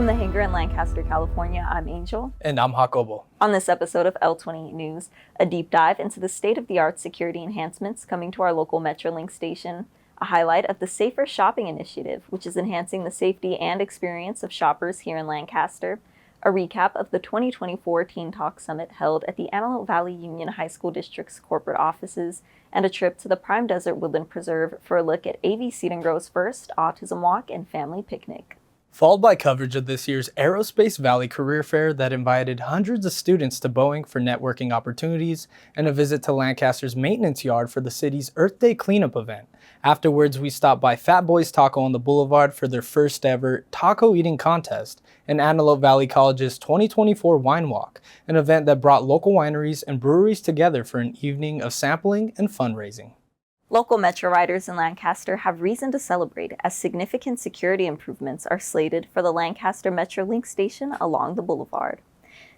From the hangar in Lancaster, California, I'm Angel. And I'm Jacobo. On this episode of L28 News, a deep dive into the state-of-the-art security enhancements coming to our local Metrolink station, a highlight of the Safer Shopping Initiative, which is enhancing the safety and experience of shoppers here in Lancaster, a recap of the 2024 Teen Talk Summit held at the Antelope Valley Union High School District's corporate offices, and a trip to the Prime Desert Woodland Preserve for a look at AVC Wine first Autism Walk and Family Picnic. Followed by coverage of this year's Aerospace Valley Career Fair that invited hundreds of students to Boeing for networking opportunities, and a visit to Lancaster's maintenance yard for the city's Earth Day cleanup event. Afterwards, we stopped by Fatboy's Taco on the Boulevard for their first ever taco eating contest, and Antelope Valley College's 2024 Wine Walk, an event that brought local wineries and breweries together for an evening of sampling and fundraising. Local Metro riders in Lancaster have reason to celebrate as significant security improvements are slated for the Lancaster Metrolink station along the boulevard.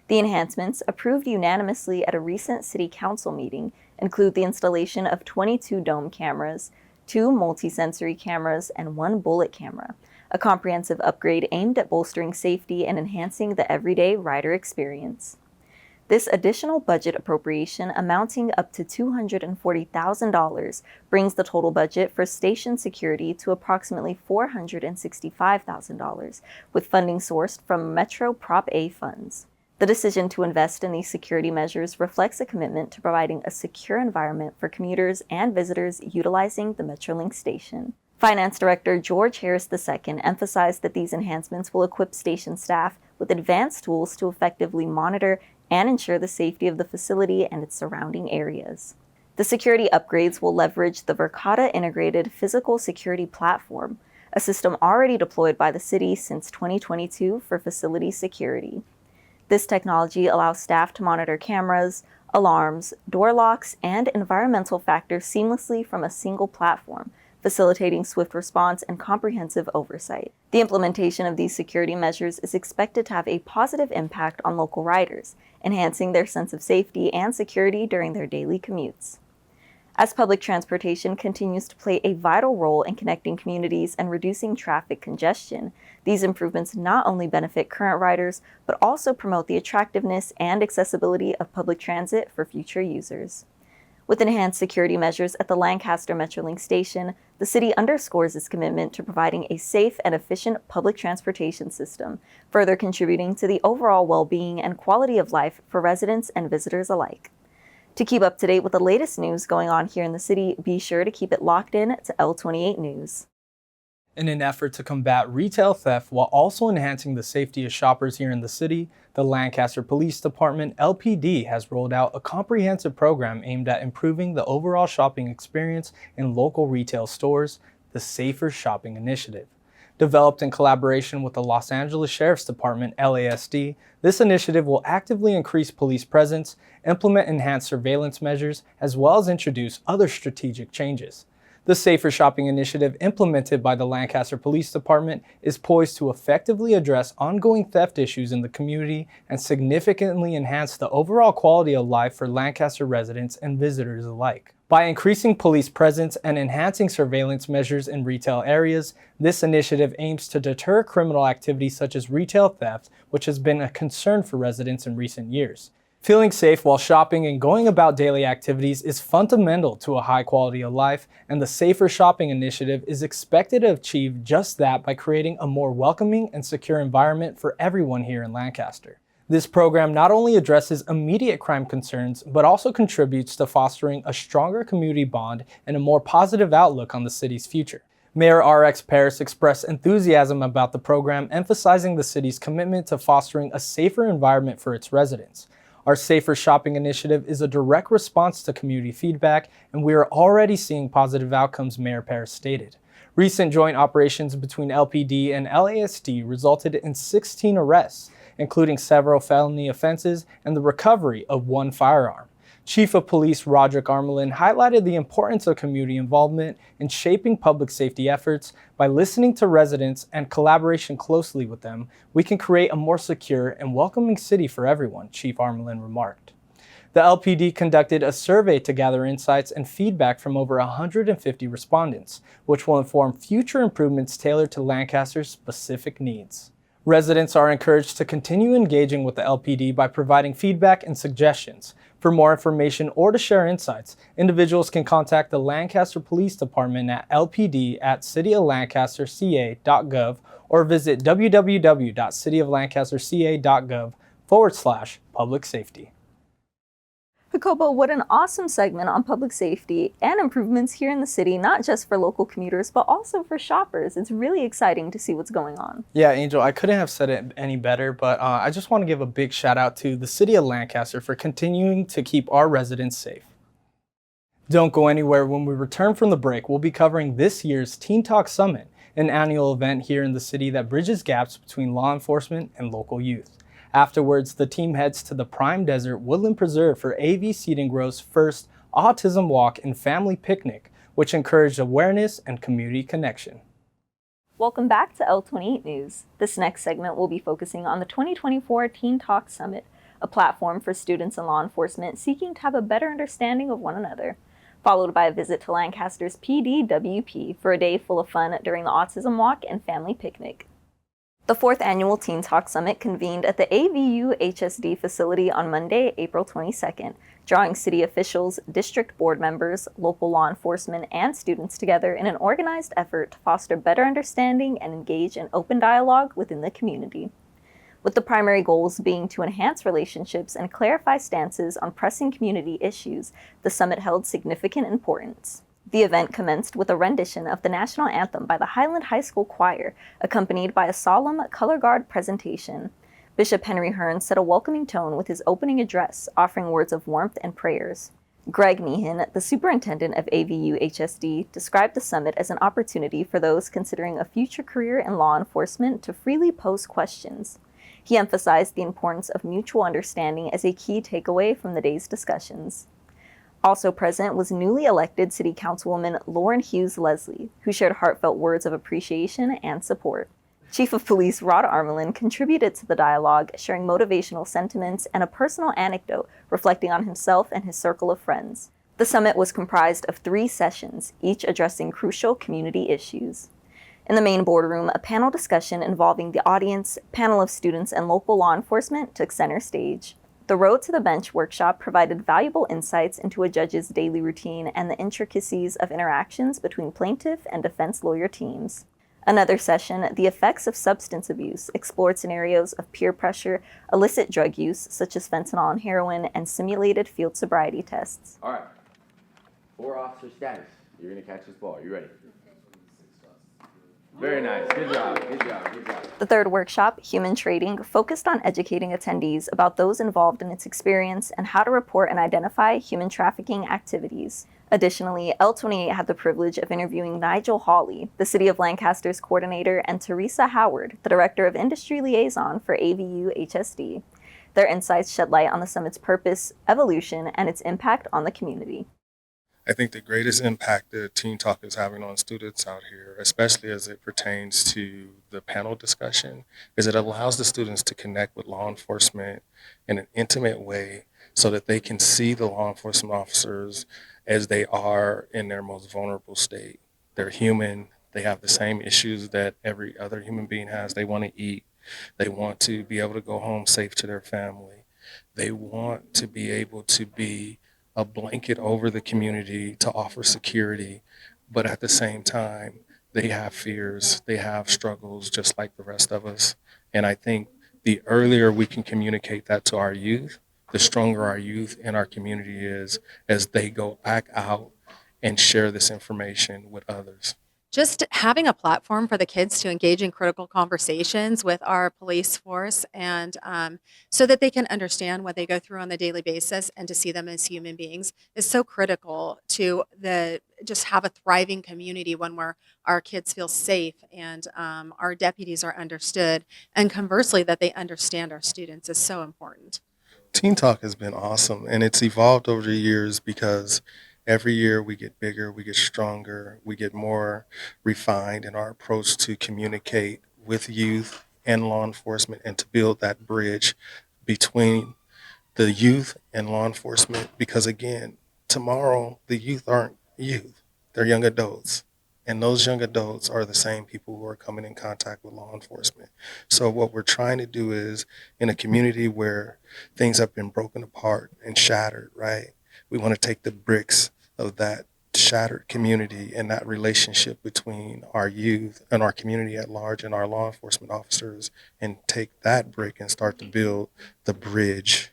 The enhancements, approved unanimously at a recent City Council meeting, include the installation of 22 dome cameras, 2 multi-sensory cameras, and 1 bullet camera, a comprehensive upgrade aimed at bolstering safety and enhancing the everyday rider experience. This additional budget appropriation, amounting up to $240,000, brings the total budget for station security to approximately $465,000, with funding sourced from Metro Prop A funds. The decision to invest in these security measures reflects a commitment to providing a secure environment for commuters and visitors utilizing the Metrolink station. Finance Director George Harris II emphasized that these enhancements will equip station staff with advanced tools to effectively monitor and ensure the safety of the facility and its surrounding areas. The security upgrades will leverage the Verkada Integrated Physical Security Platform, a system already deployed by the city since 2022 for facility security. This technology allows staff to monitor cameras, alarms, door locks, and environmental factors seamlessly from a single platform, facilitating swift response and comprehensive oversight. The implementation of these security measures is expected to have a positive impact on local riders, enhancing their sense of safety and security during their daily commutes. As public transportation continues to play a vital role in connecting communities and reducing traffic congestion, these improvements not only benefit current riders, but also promote the attractiveness and accessibility of public transit for future users. With enhanced security measures at the Lancaster Metrolink station, the city underscores its commitment to providing a safe and efficient public transportation system, further contributing to the overall well-being and quality of life for residents and visitors alike. To keep up to date with the latest news going on here in the city, be sure to keep it locked in to L28 News. In an effort to combat retail theft while also enhancing the safety of shoppers here in the city, the Lancaster Police Department LPD has rolled out a comprehensive program aimed at improving the overall shopping experience in local retail stores, the Safer Shopping Initiative. Developed in collaboration with the Los Angeles Sheriff's Department LASD, this initiative will actively increase police presence, implement enhanced surveillance measures, as well as introduce other strategic changes. The Safer Shopping Initiative implemented by the Lancaster Police Department is poised to effectively address ongoing theft issues in the community and significantly enhance the overall quality of life for Lancaster residents and visitors alike. By increasing police presence and enhancing surveillance measures in retail areas, this initiative aims to deter criminal activity such as retail theft, which has been a concern for residents in recent years. Feeling safe while shopping and going about daily activities is fundamental to a high quality of life, and the Safer Shopping Initiative is expected to achieve just that by creating a more welcoming and secure environment for everyone here in Lancaster. This program not only addresses immediate crime concerns, but also contributes to fostering a stronger community bond and a more positive outlook on the city's future. Mayor R.X. Paris expressed enthusiasm about the program, emphasizing the city's commitment to fostering a safer environment for its residents. Our Safer Shopping Initiative is a direct response to community feedback, and we are already seeing positive outcomes, Mayor Paris stated. Recent joint operations between LPD and LASD resulted in 16 arrests, including several felony offenses and the recovery of 1 firearm. Chief of Police Roderick Armelin highlighted the importance of community involvement in shaping public safety efforts. By listening to residents and collaboration closely with them, we can create a more secure and welcoming city for everyone, Chief Armelin remarked. The LPD conducted a survey to gather insights and feedback from over 150 respondents, which will inform future improvements tailored to Lancaster's specific needs. Residents are encouraged to continue engaging with the LPD by providing feedback and suggestions. For more information or to share insights, individuals can contact the Lancaster Police Department at lpd@cityoflancasterca.gov or visit www.cityoflancasterca.gov/public safety. Jacobo, what an awesome segment on public safety and improvements here in the city, not just for local commuters, but also for shoppers. It's really exciting to see what's going on. Yeah, Angel, I couldn't have said it any better, but I just want to give a big shout out to the city of Lancaster for continuing to keep our residents safe. Don't go anywhere. When we return from the break, we'll be covering this year's Teen Talk Summit, an annual event here in the city that bridges gaps between law enforcement and local youth. Afterwards, the team heads to the Prime Desert Woodland Preserve for AVC Wine first Autism Walk and Family Picnic, which encouraged awareness and community connection. Welcome back to L28 News. This next segment will be focusing on the 2024 Teen Talk Summit, a platform for students and law enforcement seeking to have a better understanding of one another, followed by a visit to Lancaster's PDWP for a day full of fun during the Autism Walk and Family Picnic. The fourth annual Teen Talk Summit convened at the AVU HSD facility on Monday, April 22nd, drawing city officials, district board members, local law enforcement, and students together in an organized effort to foster better understanding and engage in open dialogue within the community. With the primary goals being to enhance relationships and clarify stances on pressing community issues, the summit held significant importance. The event commenced with a rendition of the national anthem by the Highland High School Choir, accompanied by a solemn color guard presentation. Bishop Henry Hearn set a welcoming tone with his opening address, offering words of warmth and prayers. Greg Meehan, the superintendent of AVU HSD, described the summit as an opportunity for those considering a future career in law enforcement to freely pose questions. He emphasized the importance of mutual understanding as a key takeaway from the day's discussions. Also present was newly elected City Councilwoman Lauren Hughes Leslie, who shared heartfelt words of appreciation and support. Chief of Police Rod Armelin contributed to the dialogue, sharing motivational sentiments and a personal anecdote reflecting on himself and his circle of friends. The summit was comprised of 3 sessions, each addressing crucial community issues. In the main boardroom, a panel discussion involving the audience, panel of students, and local law enforcement took center stage. The Road to the Bench workshop provided valuable insights into a judge's daily routine and the intricacies of interactions between plaintiff and defense lawyer teams. Another session, The Effects of Substance Abuse, explored scenarios of peer pressure, illicit drug use, such as fentanyl and heroin, and simulated field sobriety tests. All right. 4 officer status. You're going to catch this ball. You ready? Very nice. Good job. Good job. Good job. The third workshop, Human Trading, focused on educating attendees about those involved in its experience and how to report and identify human trafficking activities. Additionally, L28 had the privilege of interviewing Nigel Hawley, the City of Lancaster's coordinator, and Teresa Howard, the Director of Industry Liaison for AVU HSD. Their insights shed light on the summit's purpose, evolution, and its impact on the community. I think the greatest impact that Teen Talk is having on students out here, especially as it pertains to the panel discussion, is it allows the students to connect with law enforcement in an intimate way so that they can see the law enforcement officers as they are in their most vulnerable state. They're human. They have the same issues that every other human being has. They want to eat. They want to be able to go home safe to their family. They want to be able to be a blanket over the community to offer security, but at the same time, they have fears, they have struggles just like the rest of us. And I think the earlier we can communicate that to our youth, the stronger our youth in our community is as they go back out and share this information with others. Just having a platform for the kids to engage in critical conversations with our police force and so that they can understand what they go through on the daily basis and to see them as human beings is so critical to just have a thriving community, one where our kids feel safe and our deputies are understood, and conversely that they understand our students is so important. Teen Talk has been awesome, and it's evolved over the years because every year we get bigger, we get stronger, we get more refined in our approach to communicate with youth and law enforcement and to build that bridge between the youth and law enforcement. Because again, tomorrow the youth aren't youth, they're young adults. And those young adults are the same people who are coming in contact with law enforcement. So what we're trying to do is, in a community where things have been broken apart and shattered, right? We want to take the bricks of that shattered community and that relationship between our youth and our community at large and our law enforcement officers, and take that brick and start to build the bridge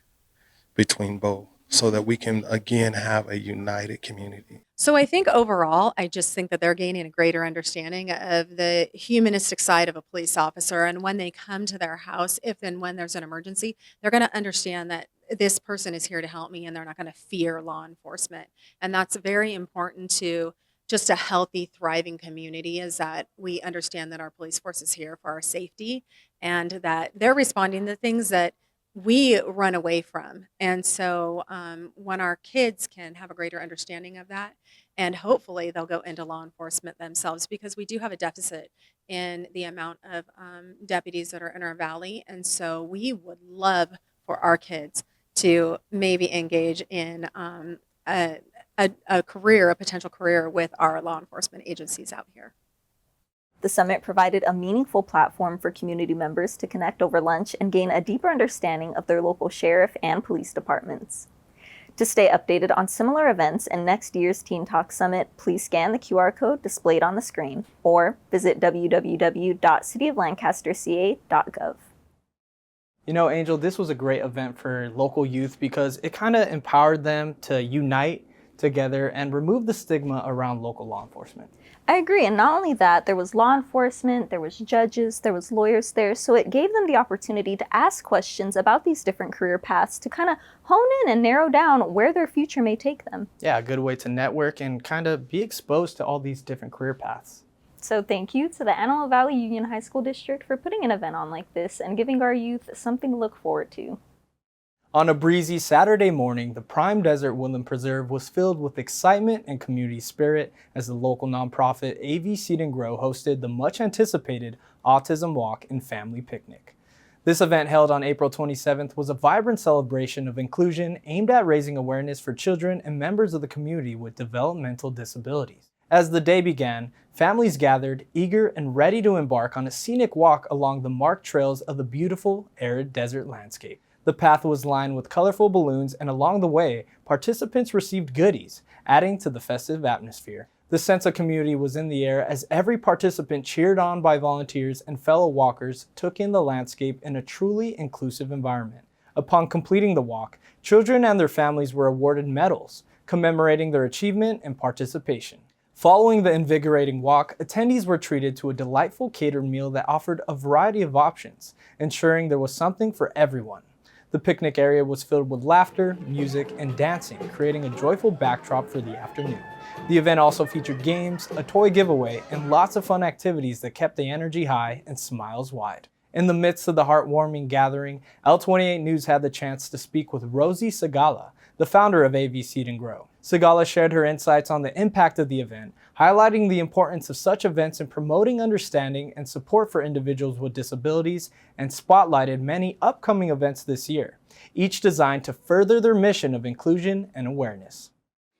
between both so that we can again have a united community. So I think overall, I just think that they're gaining a greater understanding of the humanistic side of a police officer. And when they come to their house, if and when there's an emergency, they're going to understand that this person is here to help me and they're not going to fear law enforcement. And that's very important to just a healthy, thriving community, is that we understand that our police force is here for our safety and that they're responding to things that we run away from. And so when our kids can have a greater understanding of that, and hopefully they'll go into law enforcement themselves, because we do have a deficit in the amount of deputies that are in our valley. And so we would love for our kids to maybe engage in a career, a potential career with our law enforcement agencies out here. The summit provided a meaningful platform for community members to connect over lunch and gain a deeper understanding of their local sheriff and police departments. To stay updated on similar events and next year's Teen Talk Summit, please scan the QR code displayed on the screen or visit www.cityoflancasterca.gov. You know, Angel, this was a great event for local youth because it kind of empowered them to unite together and remove the stigma around local law enforcement. I agree, and not only that, there was law enforcement, there was judges, there was lawyers there, so it gave them the opportunity to ask questions about these different career paths to kind of hone in and narrow down where their future may take them. Yeah, a good way to network and kind of be exposed to all these different career paths. So thank you to the Antelope Valley Union High School District for putting an event on like this and giving our youth something to look forward to. On a breezy Saturday morning, the Prime Desert Woodland Preserve was filled with excitement and community spirit as the local nonprofit AVC Grow hosted the much-anticipated Autism Walk and Family Picnic. This event, held on April 27th, was a vibrant celebration of inclusion aimed at raising awareness for children and members of the community with developmental disabilities. As the day began, families gathered, eager and ready to embark on a scenic walk along the marked trails of the beautiful, arid desert landscape. The path was lined with colorful balloons, and along the way, participants received goodies, adding to the festive atmosphere. The sense of community was in the air as every participant, cheered on by volunteers and fellow walkers, took in the landscape in a truly inclusive environment. Upon completing the walk, children and their families were awarded medals, commemorating their achievement and participation. Following the invigorating walk, attendees were treated to a delightful catered meal that offered a variety of options, ensuring there was something for everyone. The picnic area was filled with laughter, music, and dancing, creating a joyful backdrop for the afternoon. The event also featured games, a toy giveaway, and lots of fun activities that kept the energy high and smiles wide. In the midst of the heartwarming gathering, L28 News had the chance to speak with Rosie Segala, the founder of AVC Grow. Segala shared her insights on the impact of the event, highlighting the importance of such events in promoting understanding and support for individuals with disabilities, and spotlighted many upcoming events this year, each designed to further their mission of inclusion and awareness.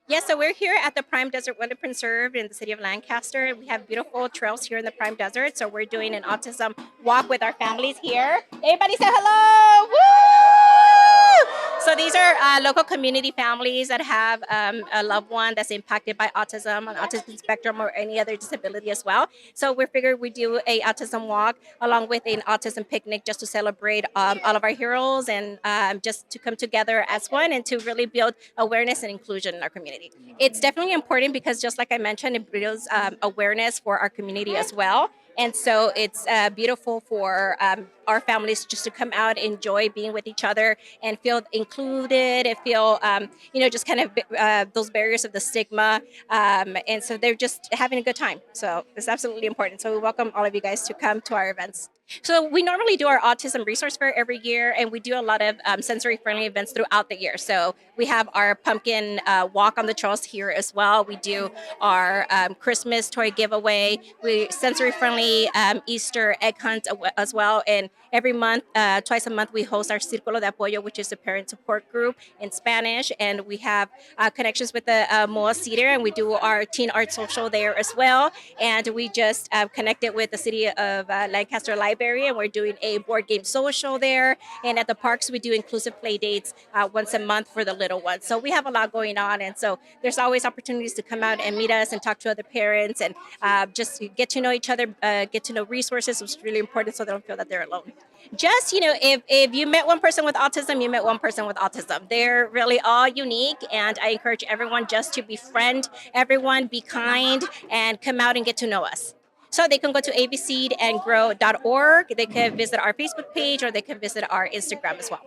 Yes, so we're here at the Prime Desert Woodland Preserve in the city of Lancaster. We have beautiful trails here in the Prime Desert, so we're doing an autism walk with our families here. Everybody say hello! Woo! So these are local community families that have a loved one that's impacted by autism, on autism spectrum, or any other disability as well. So we figured we'd do a autism walk along with an autism picnic just to celebrate all of our heroes and just to come together as one and to really build awareness and inclusion in our community. It's definitely important because, just like I mentioned, it builds awareness for our community as well. And so it's beautiful for our families just to come out, enjoy being with each other, and feel included, and feel, just kind of those barriers of the stigma. And so they're just having a good time. So it's absolutely important. So we welcome all of you guys to come to our events. So we normally do our autism resource fair every year, and we do a lot of sensory-friendly events throughout the year. So we have our pumpkin walk on the trails here as well. We do our Christmas toy giveaway. We sensory-friendly Easter egg hunt as well. And every month, twice a month, we host our Círculo de Apoyo, which is a parent support group in Spanish, and we have connections with the MOA Cedar, and we do our teen art social there as well. And we just connected with the city of Lancaster Library, and we're doing a board game social there. And at the parks, we do inclusive play dates once a month for the little ones. So we have a lot going on, and so there's always opportunities to come out and meet us and talk to other parents and just get to know each other, get to know resources, which is really important so they don't feel that they're alone. Just, if you met one person with autism, you met one person with autism. They're really all unique, and I encourage everyone just to befriend everyone, be kind, and come out and get to know us. So they can go to avcandgrow.org. They can visit our Facebook page, or they can visit our Instagram as well.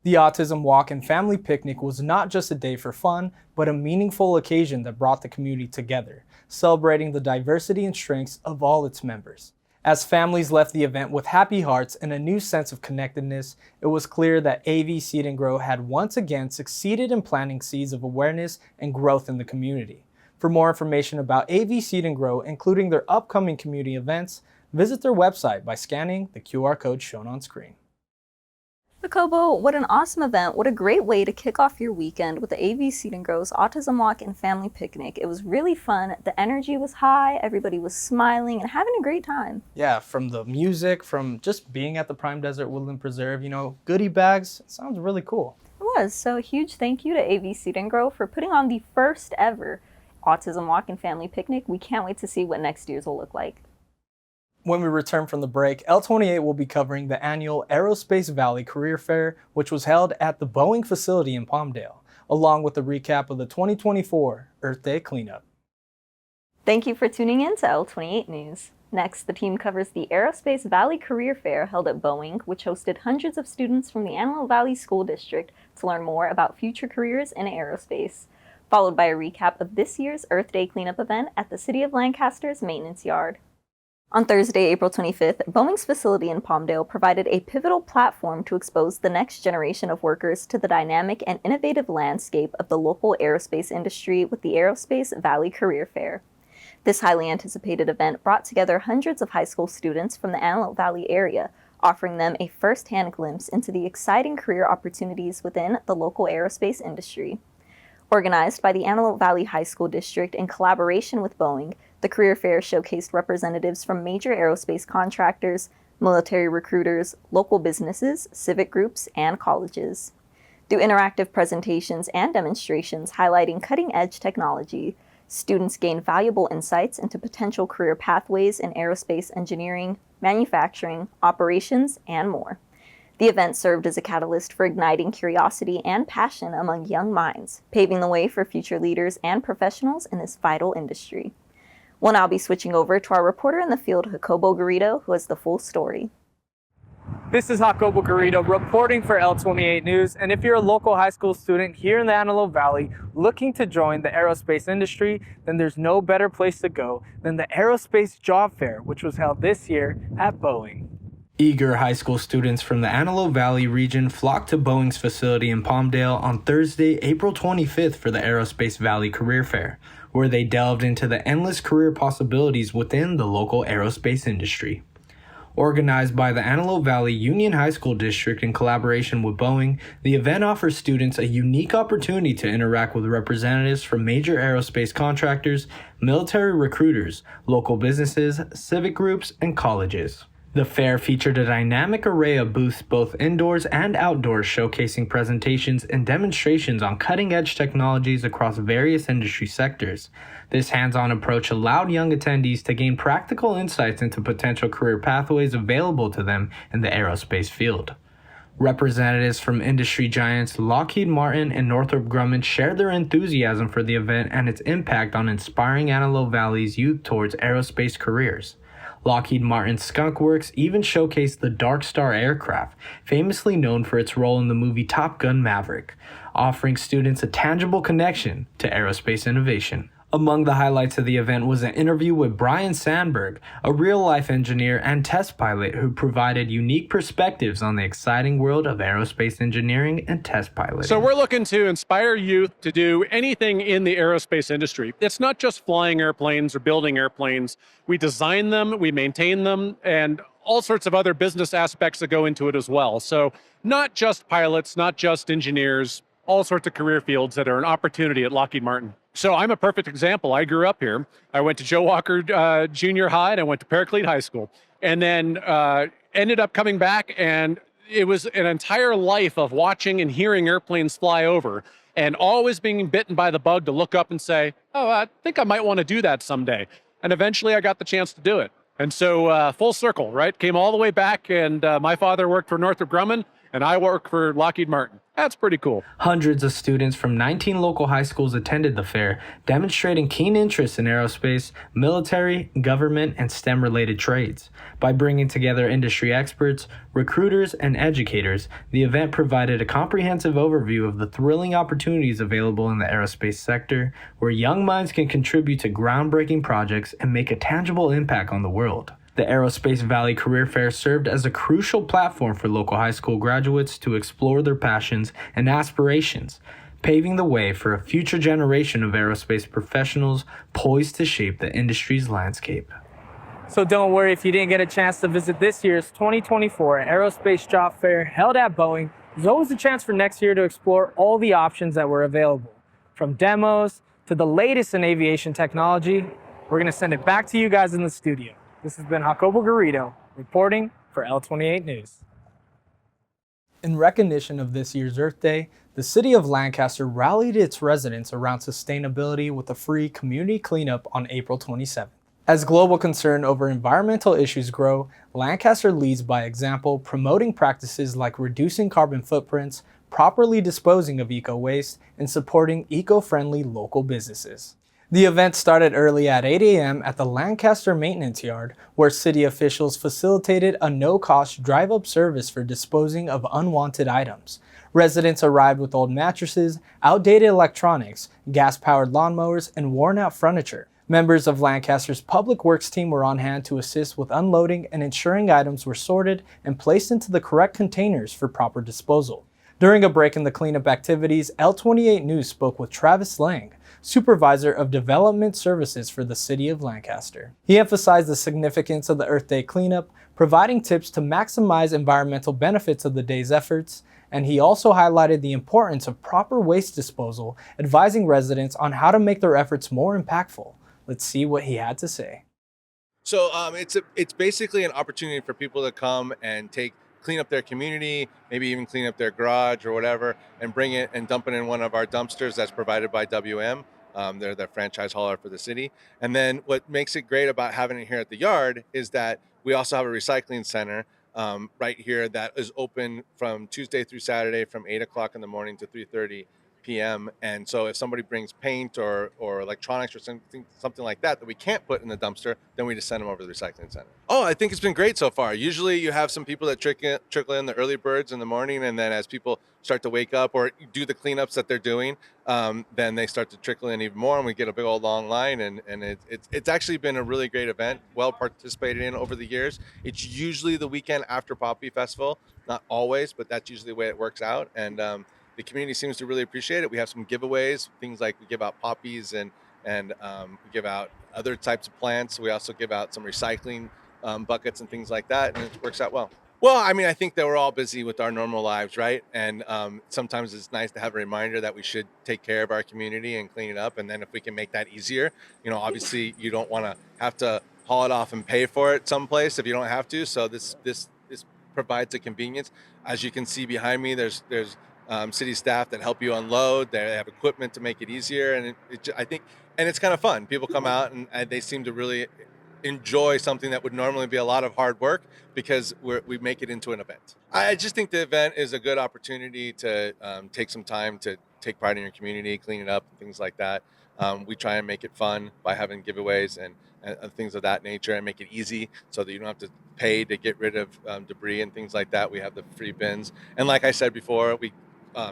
The Autism Walk and Family Picnic was not just a day for fun, but a meaningful occasion that brought the community together, celebrating the diversity and strengths of all its members. As families left the event with happy hearts and a new sense of connectedness, it was clear that AV Seed and Grow had once again succeeded in planting seeds of awareness and growth in the community. For more information about AV Seed and Grow, including their upcoming community events, visit their website by scanning the QR code shown on screen. Jacobo, what an awesome event. What a great way to kick off your weekend with the AV Seed and Grow's Autism Walk and Family Picnic. It was really fun. The energy was high. Everybody was smiling and having a great time. Yeah, from the music, from just being at the Prime Desert Woodland Preserve, goodie bags. It sounds really cool. It was. So a huge thank you to AV Seed and Grow for putting on the first ever Autism Walk and Family Picnic. We can't wait to see what next year's will look like. When we return from the break, L28 will be covering the annual Aerospace Valley Career Fair, which was held at the Boeing facility in Palmdale, along with a recap of the 2024 Earth Day cleanup. Thank you for tuning in to L28 News. Next, the team covers the Aerospace Valley Career Fair held at Boeing, which hosted hundreds of students from the Antelope Valley School District to learn more about future careers in aerospace, followed by a recap of this year's Earth Day cleanup event at the City of Lancaster's maintenance yard. On Thursday, April 25th, Boeing's facility in Palmdale provided a pivotal platform to expose the next generation of workers to the dynamic and innovative landscape of the local aerospace industry with the Aerospace Valley Career Fair. This highly anticipated event brought together hundreds of high school students from the Antelope Valley area, offering them a first-hand glimpse into the exciting career opportunities within the local aerospace industry. Organized by the Antelope Valley High School District in collaboration with Boeing, the career fair showcased representatives from major aerospace contractors, military recruiters, local businesses, civic groups, and colleges. Through interactive presentations and demonstrations highlighting cutting-edge technology, students gained valuable insights into potential career pathways in aerospace engineering, manufacturing, operations, and more. The event served as a catalyst for igniting curiosity and passion among young minds, paving the way for future leaders and professionals in this vital industry. We'll now be switching over to our reporter in the field, Jacobo Garrido, who has the full story. This is Jacobo Garrido reporting for L28 News, and if you're a local high school student here in the Antelope Valley looking to join the aerospace industry, then there's no better place to go than the Aerospace Job Fair, which was held this year at Boeing. Eager high school students from the Antelope Valley region flocked to Boeing's facility in Palmdale on Thursday, April 25th for the Aerospace Valley Career Fair, where they delved into the endless career possibilities within the local aerospace industry. Organized by the Antelope Valley Union High School District in collaboration with Boeing, the event offers students a unique opportunity to interact with representatives from major aerospace contractors, military recruiters, local businesses, civic groups, and colleges. The fair featured a dynamic array of booths both indoors and outdoors, showcasing presentations and demonstrations on cutting-edge technologies across various industry sectors. This hands-on approach allowed young attendees to gain practical insights into potential career pathways available to them in the aerospace field. Representatives from industry giants Lockheed Martin and Northrop Grumman shared their enthusiasm for the event and its impact on inspiring Antelope Valley's youth towards aerospace careers. Lockheed Martin's Skunk Works even showcased the Dark Star aircraft, famously known for its role in the movie Top Gun Maverick, offering students a tangible connection to aerospace innovation. Among the highlights of the event was an interview with Brian Sandberg, a real-life engineer and test pilot who provided unique perspectives on the exciting world of aerospace engineering and test piloting. So we're looking to inspire youth to do anything in the aerospace industry. It's not just flying airplanes or building airplanes. We design them, we maintain them, and all sorts of other business aspects that go into it as well. So not just pilots, not just engineers, all sorts of career fields that are an opportunity at Lockheed Martin. So I'm a perfect example. I grew up here. I went to Joe Walker Junior High and I went to Paraclete High School, and then ended up coming back, and it was an entire life of watching and hearing airplanes fly over and always being bitten by the bug to look up and say, oh, I think I might want to do that someday. And eventually I got the chance to do it. And so full circle, right? Came all the way back, and my father worked for Northrop Grumman and I work for Lockheed Martin. That's pretty cool. Hundreds of students from 19 local high schools attended the fair, demonstrating keen interest in aerospace, military, government, and STEM-related trades. By bringing together industry experts, recruiters, and educators, the event provided a comprehensive overview of the thrilling opportunities available in the aerospace sector, where young minds can contribute to groundbreaking projects and make a tangible impact on the world. The Aerospace Valley Career Fair served as a crucial platform for local high school graduates to explore their passions and aspirations, paving the way for a future generation of aerospace professionals poised to shape the industry's landscape. So don't worry if you didn't get a chance to visit this year's 2024 Aerospace Job Fair held at Boeing. There's always a chance for next year to explore all the options that were available. From demos to the latest in aviation technology, we're going to send it back to you guys in the studio. This has been Jacobo Garrido reporting for L28 News. In recognition of this year's Earth Day, the city of Lancaster rallied its residents around sustainability with a free community cleanup on April 27th. As global concern over environmental issues grow, Lancaster leads by example, promoting practices like reducing carbon footprints, properly disposing of eco-waste, and supporting eco-friendly local businesses. The event started early at 8 a.m. at the Lancaster Maintenance Yard, where city officials facilitated a no-cost drive-up service for disposing of unwanted items. Residents arrived with old mattresses, outdated electronics, gas-powered lawnmowers, and worn-out furniture. Members of Lancaster's Public Works team were on hand to assist with unloading and ensuring items were sorted and placed into the correct containers for proper disposal. During a break in the cleanup activities, L28 News spoke with Travis Lang, Supervisor of Development Services for the City of Lancaster. He emphasized the significance of the Earth Day cleanup, providing tips to maximize environmental benefits of the day's efforts, and he also highlighted the importance of proper waste disposal, advising residents on how to make their efforts more impactful. Let's see what he had to say. So it's basically an opportunity for people to come and clean up their community, maybe even clean up their garage or whatever, and bring it and dump it in one of our dumpsters that's provided by WM. They're the franchise hauler for the city. And then what makes it great about having it here at the yard is that we also have a recycling center right here that is open from Tuesday through Saturday from 8 o'clock in the morning to 3:30 p.m. And so if somebody brings paint or electronics or something like that we can't put in the dumpster, then we just send them over to the recycling center. Oh, I think it's been great so far. Usually you have some people that trickle in, the early birds in the morning, and then as people start to wake up or do the cleanups that they're doing, then they start to trickle in even more, and we get a big old long line, and it's actually been a really great event, well participated in over the years. It's usually the weekend after Poppy Festival, not always, but that's usually the way it works out, and the community seems to really appreciate it. We have some giveaways, things like we give out poppies and we give out other types of plants. We also give out some recycling buckets and things like that, and it works out well. Well, I mean, I think that we're all busy with our normal lives, right? And sometimes it's nice to have a reminder that we should take care of our community and clean it up. And then if we can make that easier, obviously you don't want to have to haul it off and pay for it someplace if you don't have to. So this provides a convenience. As you can see behind me, there's city staff that help you unload. They have equipment to make it easier, and I think it's kind of fun. People come out and they seem to really enjoy something that would normally be a lot of hard work because we make it into an event. I just think the event is a good opportunity to take some time to take pride in your community, clean it up, and things like that. We try and make it fun by having giveaways and things of that nature, and make it easy so that you don't have to pay to get rid of debris and things like that. We have the free bins, and like I said before, we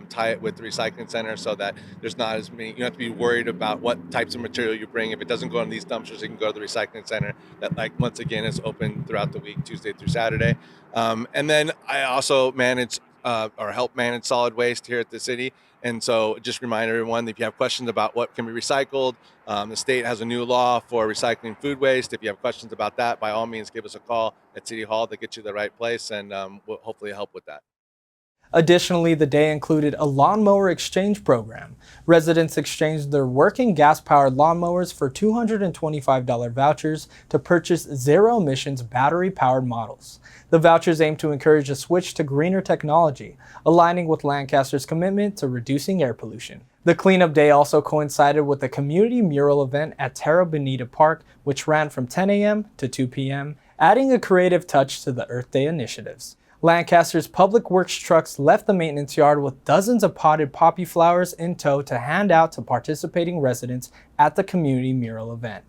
tie it with the recycling center so that there's not as many, you don't have to be worried about what types of material you bring. If it doesn't go in these dumpsters, it can go to the recycling center that, like, once again is open throughout the week, Tuesday through Saturday. And then I also manage or help manage solid waste here at the city. And so just remind everyone that if you have questions about what can be recycled, the state has a new law for recycling food waste. If you have questions about that, by all means, give us a call at City Hall to get you the right place, and we'll hopefully help with that. Additionally, the day included a lawnmower exchange program. Residents exchanged their working gas-powered lawnmowers for $225 vouchers to purchase zero-emissions battery-powered models. The vouchers aim to encourage a switch to greener technology, aligning with Lancaster's commitment to reducing air pollution. The cleanup day also coincided with a community mural event at Terra Bonita Park, which ran from 10 a.m. to 2 p.m., adding a creative touch to the Earth Day initiatives. Lancaster's public works trucks left the maintenance yard with dozens of potted poppy flowers in tow to hand out to participating residents at the community mural event.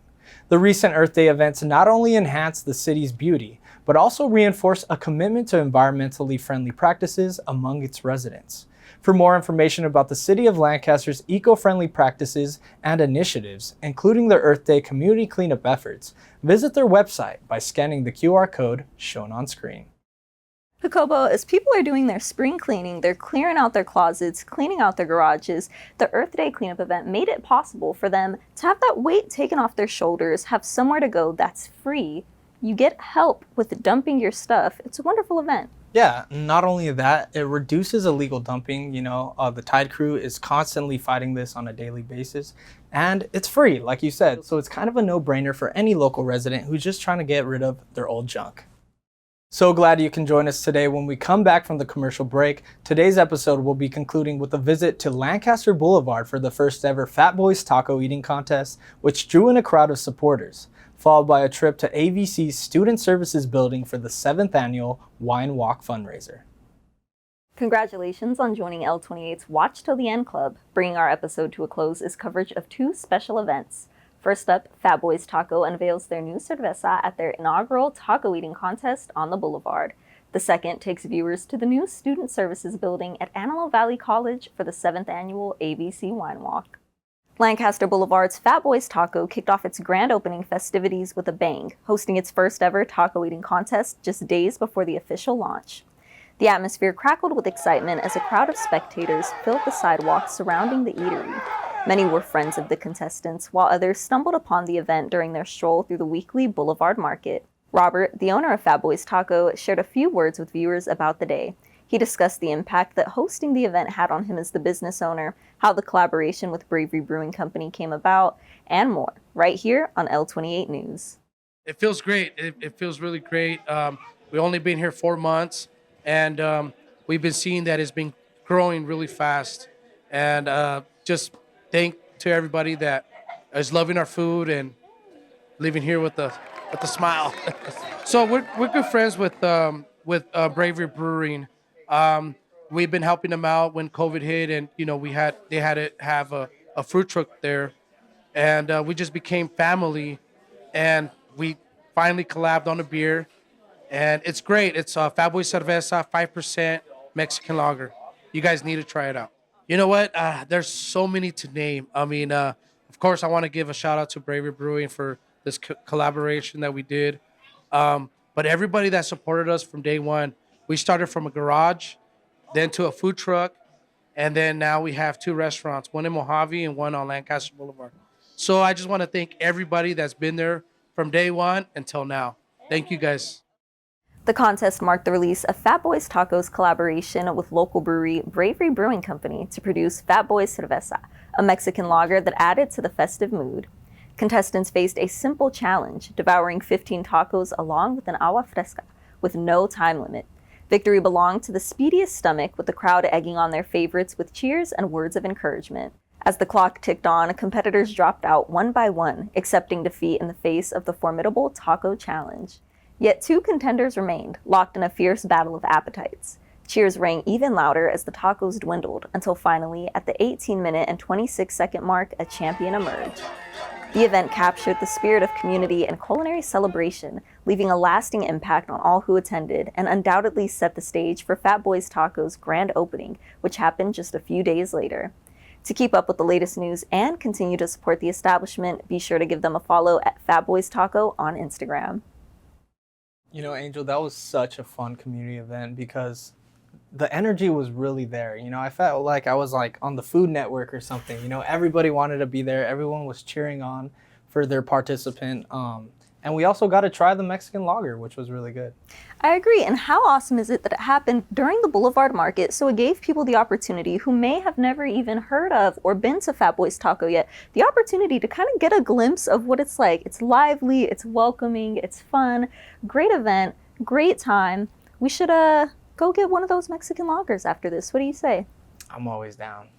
The recent Earth Day events not only enhanced the city's beauty, but also reinforced a commitment to environmentally friendly practices among its residents. For more information about the City of Lancaster's eco-friendly practices and initiatives, including their Earth Day community cleanup efforts, visit their website by scanning the QR code shown on screen. Jacobo, as people are doing their spring cleaning, they're clearing out their closets, cleaning out their garages, the Earth Day cleanup event made it possible for them to have that weight taken off their shoulders, have somewhere to go that's free. You get help with dumping your stuff. It's a wonderful event. Yeah, not only that, it reduces illegal dumping. The Tide crew is constantly fighting this on a daily basis, and it's free, like you said. So it's kind of a no-brainer for any local resident who's just trying to get rid of their old junk. So glad you can join us today. When we come back from the commercial break, today's episode will be concluding with a visit to Lancaster Boulevard for the first ever Fatboy's Taco Eating Contest, which drew in a crowd of supporters, followed by a trip to AVC's Student Services Building for the 7th annual Wine Walk fundraiser. Congratulations on joining L28's Watch Till the End Club. Bringing our episode to a close is coverage of two special events. First up, Fatboy's Taco unveils their new cerveza at their inaugural taco eating contest on the boulevard. The second takes viewers to the new Student Services Building at Antelope Valley College for the 7th annual AVC Wine Walk. Lancaster Boulevard's Fatboy's Taco kicked off its grand opening festivities with a bang, hosting its first ever taco eating contest just days before the official launch. The atmosphere crackled with excitement as a crowd of spectators filled the sidewalks surrounding the eatery. Many were friends of the contestants, while others stumbled upon the event during their stroll through the weekly Boulevard Market. Robert, the owner of Fatboy's Taco, shared a few words with viewers about the day. He discussed the impact that hosting the event had on him as the business owner, how the collaboration with Bravery Brewing Company came about, and more, right here on L28 News. It feels great. It feels really great. We've only been here 4 months, and we've been seeing that it's been growing really fast. And just thank to everybody that is loving our food and living here with a smile. So we're good friends with Bravery Brewing. We've been helping them out when COVID hit, and they had to have a fruit truck there, and we just became family, and we finally collabed on a beer, and it's great. It's Fatboy Cerveza, 5% Mexican lager. You guys need to try it out. You know what? There's so many to name. I mean, of course, I want to give a shout out to Bravery Brewing for this collaboration that we did. But everybody that supported us from day one, we started from a garage, then to a food truck, and then now we have 2 restaurants, one in Mojave and one on Lancaster Boulevard. So I just want to thank everybody that's been there from day one until now. Thank you, guys. The contest marked the release of Fatboy's Taco's collaboration with local brewery Bravery Brewing Company to produce Fatboy's Cerveza, a Mexican lager that added to the festive mood. Contestants faced a simple challenge, devouring 15 tacos along with an agua fresca, with no time limit. Victory belonged to the speediest stomach, with the crowd egging on their favorites with cheers and words of encouragement. As the clock ticked on, competitors dropped out one by one, accepting defeat in the face of the formidable taco challenge. Yet 2 contenders remained, locked in a fierce battle of appetites. Cheers rang even louder as the tacos dwindled, until finally, at the 18-minute and 26-second mark, a champion emerged. The event captured the spirit of community and culinary celebration, leaving a lasting impact on all who attended, and undoubtedly set the stage for Fatboy's Tacos' grand opening, which happened just a few days later. To keep up with the latest news and continue to support the establishment, be sure to give them a follow at Fatboy's Taco on Instagram. You know, Angel, that was such a fun community event because the energy was really there. You know, I felt like I was like on the Food Network or something. You know, everybody wanted to be there. Everyone was cheering on for their participant. And we also got to try the Mexican lager, which was really good. I agree. And how awesome is it that it happened during the Boulevard Market? So it gave people the opportunity who may have never even heard of or been to Fatboy's Taco yet, the opportunity to kind of get a glimpse of what it's like. It's lively, it's welcoming, it's fun, great event, great time. We should go get one of those Mexican lagers after this. What do you say? I'm always down.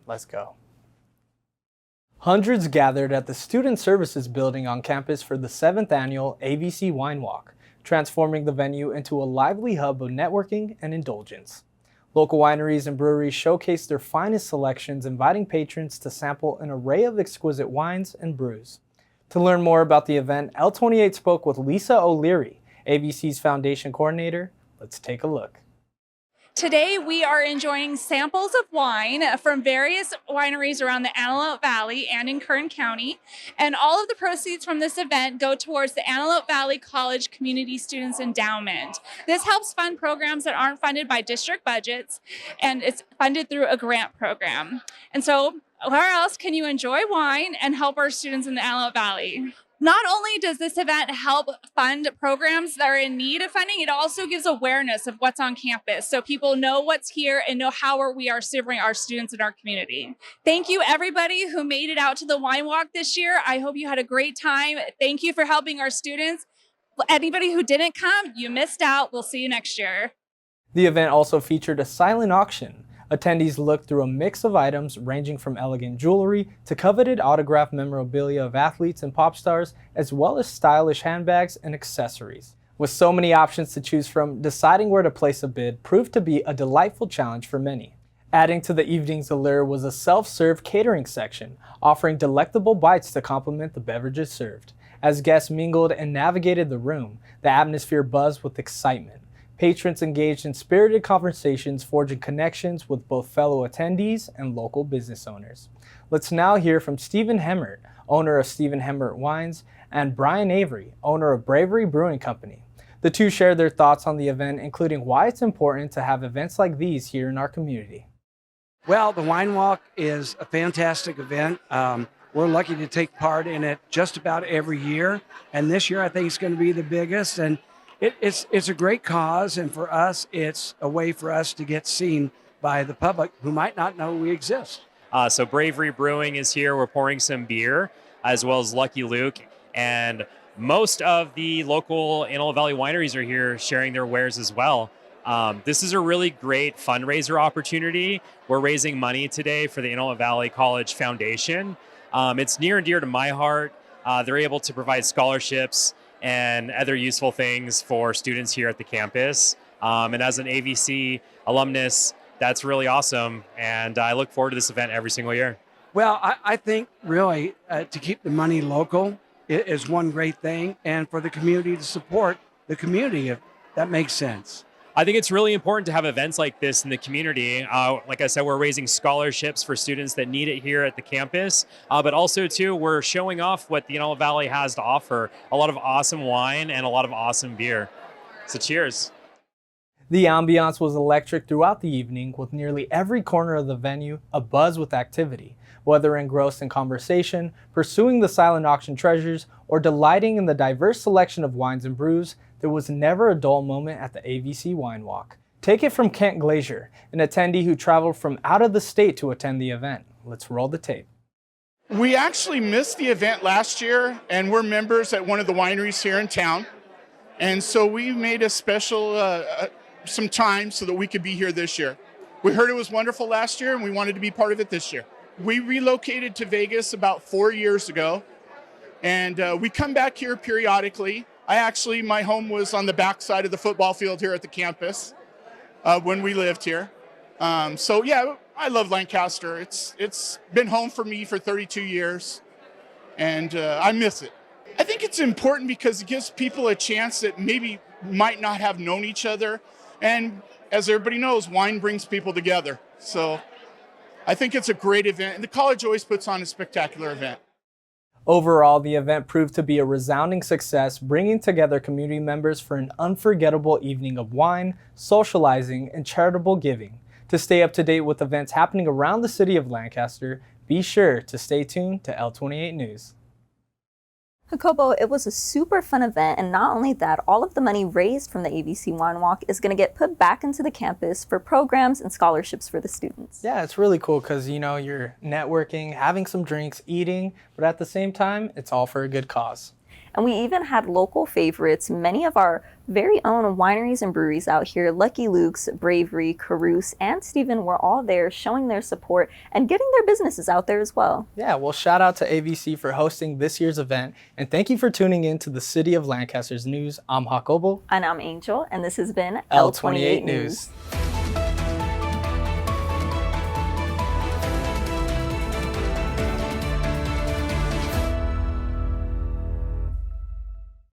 Let's go. Hundreds gathered at the Student Services Building on campus for the 7th annual AVC Wine Walk, transforming the venue into a lively hub of networking and indulgence. Local wineries and breweries showcased their finest selections, inviting patrons to sample an array of exquisite wines and brews. To learn more about the event, L28 spoke with Lisa O'Leary, AVC's foundation coordinator. Let's take a look. Today we are enjoying samples of wine from various wineries around the Antelope Valley and in Kern County. And all of the proceeds from this event go towards the Antelope Valley College Community Students Endowment. This helps fund programs that aren't funded by district budgets, and it's funded through a grant program. And so where else can you enjoy wine and help our students in the Antelope Valley? Not only does this event help fund programs that are in need of funding, it also gives awareness of what's on campus so people know what's here and know how we are serving our students in our community. Thank you everybody who made it out to the Wine Walk this year. I hope you had a great time. Thank you for helping our students. Anybody who didn't come, you missed out. We'll see you next year. The event also featured a silent auction. Attendees looked through a mix of items ranging from elegant jewelry to coveted autographed memorabilia of athletes and pop stars, as well as stylish handbags and accessories. With so many options to choose from, deciding where to place a bid proved to be a delightful challenge for many. Adding to the evening's allure was a self-serve catering section, offering delectable bites to complement the beverages served. As guests mingled and navigated the room, the atmosphere buzzed with excitement. Patrons engaged in spirited conversations, forging connections with both fellow attendees and local business owners. Let's now hear from Stephen Hemmert, owner of Stephen Hemmert Wines, and Brian Avery, owner of Bravery Brewing Company. The two shared their thoughts on the event, including why it's important to have events like these here in our community. Well, the Wine Walk is a fantastic event. We're lucky to take part in it just about every year, and this year I think it's going to be the biggest. And it's a great cause, and for us, it's a way for us to get seen by the public who might not know we exist. So Bravery Brewing is here. We're pouring some beer, as well as Lucky Luke, and most of the local Antelope Valley wineries are here sharing their wares as well. This is a really great fundraiser opportunity. We're raising money today for the Antelope Valley College Foundation. It's near and dear to my heart. They're able to provide scholarships and other useful things for students here at the campus. And as an AVC alumnus, that's really awesome. And I look forward to this event every single year. Well, I think really to keep the money local is one great thing, and for the community to support the community, if that makes sense. I think it's really important to have events like this in the community. Like I said, we're raising scholarships for students that need it here at the campus, but also too, we're showing off what the Antelope Valley has to offer. A lot of awesome wine and a lot of awesome beer. So cheers. The ambiance was electric throughout the evening, with nearly every corner of the venue abuzz with activity. Whether engrossed in conversation, pursuing the silent auction treasures, or delighting in the diverse selection of wines and brews, there was never a dull moment at the AVC Wine Walk. Take it from Kent Glazier, an attendee who traveled from out of the state to attend the event. Let's roll the tape. We actually missed the event last year, and we're members at one of the wineries here in town. And so we made a special some time so that we could be here this year. We heard it was wonderful last year, and we wanted to be part of it this year. We relocated to Vegas about 4 years ago, and we come back here periodically. My home was on the back side of the football field here at the campus when we lived here. I love Lancaster. It's been home for me for 32 years. and I miss it. I think it's important because it gives people a chance that maybe might not have known each other. And as everybody knows, wine brings people together. So I think it's a great event. And the college always puts on a spectacular event. Overall, the event proved to be a resounding success, bringing together community members for an unforgettable evening of wine, socializing, and charitable giving. To stay up to date with events happening around the city of Lancaster, be sure to stay tuned to L28 News. Jacobo, it was a super fun event, and not only that, all of the money raised from the AVC Wine Walk is going to get put back into the campus for programs and scholarships for the students. Yeah, it's really cool because, you know, you're networking, having some drinks, eating, but at the same time, it's all for a good cause. And we even had local favorites, many of our very own wineries and breweries out here. Lucky Luke's, Bravery, Carouse, and Stephen were all there showing their support and getting their businesses out there as well. Yeah, well, shout out to AVC for hosting this year's event, and thank you for tuning in to the City of Lancaster's news. I'm Jacobo. And I'm Angel, and this has been L28 News.